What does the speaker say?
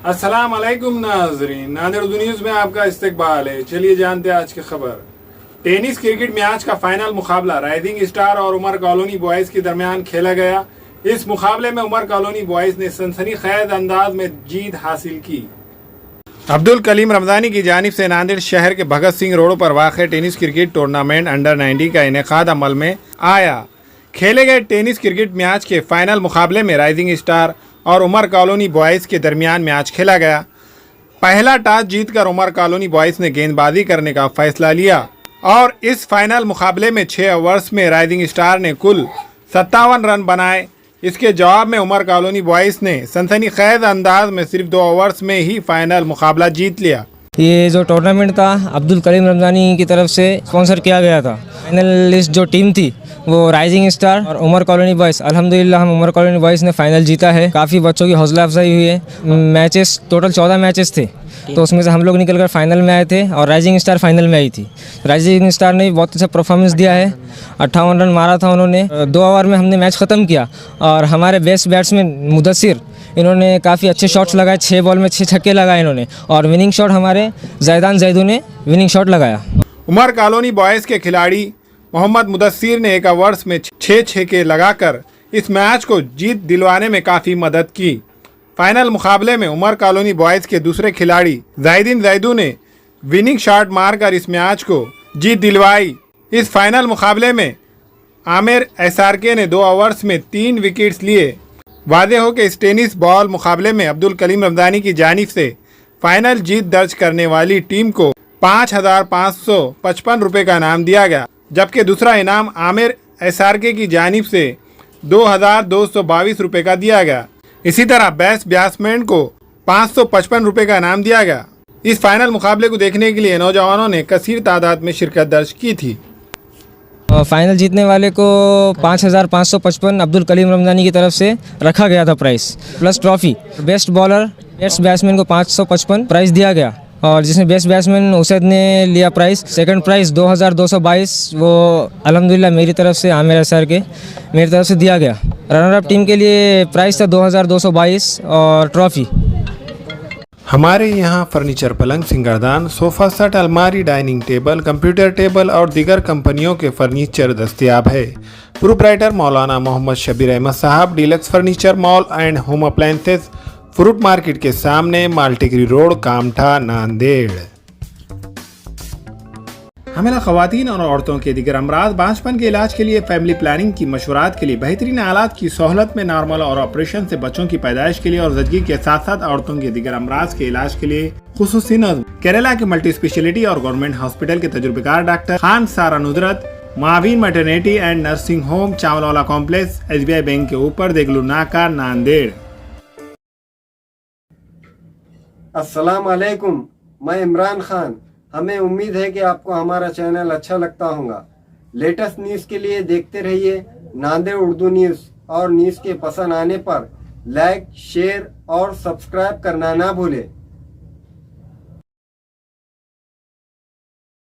अस्सलाम वालेकुम नाजरीन, नादिर उर्दू न्यूज़ में आपका इस्तकबाल है। चलिए जानते हैं आज की खबर। टेनिस क्रिकेट मैच का फाइनल मुकाबला राइजिंग स्टार और उमर कॉलोनी बॉयज के दरमियान खेला गया। इस मुकाबले में उमर कॉलोनी बॉयज ने सनसनीखेज अंदाज में जीत हासिल की। अब्दुल कलीम रमजानी की जानिब से नांदेड़ शहर के भगत सिंह रोड पर वाक़ टेनिस क्रिकेट टूर्नामेंट अंडर 90 का इनेकाद अमल में आया। खेले गए टेनिस क्रिकेट मैच के फाइनल मुकाबले में राइजिंग स्टार और उमर कॉलोनी बॉयज़ के दरमियान मैच खेला गया। पहला टॉस जीतकर उमर कॉलोनी बॉयज़ ने गेंदबाजी करने का फैसला लिया और इस फाइनल मुकाबले में 6 ओवर्स में राइजिंग स्टार ने कुल 57 रन बनाए। इसके जवाब में उमर कॉलोनी बॉयज़ ने सनसनीखेज अंदाज में सिर्फ 2 ओवर्स में ही फाइनल मुकाबला जीत लिया। ये जो टूर्नामेंट था अब्दुल कलीम रमजानी की तरफ से स्पॉन्सर किया गया था। फाइनलिस्ट जो टीम थी वो राइजिंग स्टार और उमर कॉलोनी बॉयज़। अल्हम्दुलिल्लाह हम उमर कॉलोनी बॉयज़ ने फाइनल जीता है। काफ़ी बच्चों की हौसला अफजाई हुई है। मैचेस टोटल 14 मैचेस थे, तो उसमें से हम लोग निकल कर फाइनल में आए थे और राइजिंग स्टार फाइनल में आई थी। राइजिंग स्टार ने बहुत अच्छा परफॉर्मेंस दिया है। 58 रन मारा था उन्होंने। 2 ओवर में हमने मैच ख़त्म किया और हमारे बेस्ट बैट्समैन मुदस्सिर, इन्होंने काफ़ी अच्छे शॉट्स लगाए। 6 बॉल में 6 छक्के लगाए इन्होंने और विनिंग शॉट हमारे ज़ैदान जैदू ने विनिंग शॉट लगाया। उमर कॉलोनी बॉयज़ के खिलाड़ी मोहम्मद मुदस्सिर ने 1 ओवर्स में 6 छक्के लगाकर इस मैच को जीत दिलवाने में काफ़ी मदद की। फाइनल मुकाबले में उमर कॉलोनी बॉयज़ के दूसरे खिलाड़ी ज़ैदीन जैदू ने विनिंग शॉट मारकर इस मैच को जीत दिलवाई। इस फाइनल मुकाबले में आमिर एसआरके ने 2 ओवर्स में 3 विकेट्स लिए। वादे हो कि इस टेनिस बॉल मुकाबले में अब्दुल कलीम रमजानी की जानिब से फाइनल जीत दर्ज करने वाली टीम को 5,555 रुपये का इनाम दिया गया, जबकि दूसरा इनाम आमिर एसआरके की जानिब से 2,222 रुपये का दिया गया। इसी तरह बेस्ट बैट्समैन को 555 रुपये का इनाम दिया गया। इस फाइनल मुकाबले को देखने के लिए नौजवानों ने कसीर तादाद में शिरकत दर्ज की थी। फाइनल जीतने वाले को 5,555 अब्दुल कलीम रमजानी की तरफ से रखा गया था price, plus trophy. Best bowler best batsman को 555 प्राइस दिया गया और जिसमें बेस्ट बैट्समैन उसैद ने लिया प्राइस। सेकंड प्राइस 2,222 वो अल्हम्दुलिल्लाह मेरी तरफ से आमिर एसआर के मेरी तरफ से दिया गया। रनर अप टीम के लिए प्राइस था 2,222 और ट्रॉफी। हमारे यहाँ फर्नीचर, पलंग, सिंगारदान, सोफ़ा सेट, अलमारी, डाइनिंग टेबल, कंप्यूटर टेबल और दीगर कंपनियों के फर्नीचर दस्तयाब है। प्रोप्राइटर मौलाना मोहम्मद शबीर अहमद साहब, deluxe furniture mall and home appliances, fruit market के सामने, माल्टीगिरी रोड, कामठा, नांदेड़। हमें ख़वातीन और औरतों के दिगर अमराज, बांझपन के इलाज के लिए, फैमिली प्लानिंग की मशवरात के लिए, बेहतरीन आलात की सहूलत में, नॉर्मल और ऑपरेशन से बच्चों की पैदाइश के लिए और ज़चगी के साथ साथ औरतों के दिगर अमराज के इलाज के लिए खुसूसी नज़्म केरला के मल्टी स्पेशलिटी और गवर्नमेंट हॉस्पिटल के तजुर्बेकार डॉक्टर खान सारा नुजरत, मावीन maternity and nursing home, Chawalwala complex, SBI bank के ऊपर, देगलू नाका, नांदेड़। अस्सलाम वालेकुम, मैं इमरान खान। हमें उम्मीद है कि आपको हमारा चैनल अच्छा लगता होगा। लेटेस्ट न्यूज़ के लिए देखते रहिए नांदेड़ उर्दू न्यूज़ और न्यूज़ के पसंद आने पर लाइक, शेयर और सब्सक्राइब करना ना भूलें।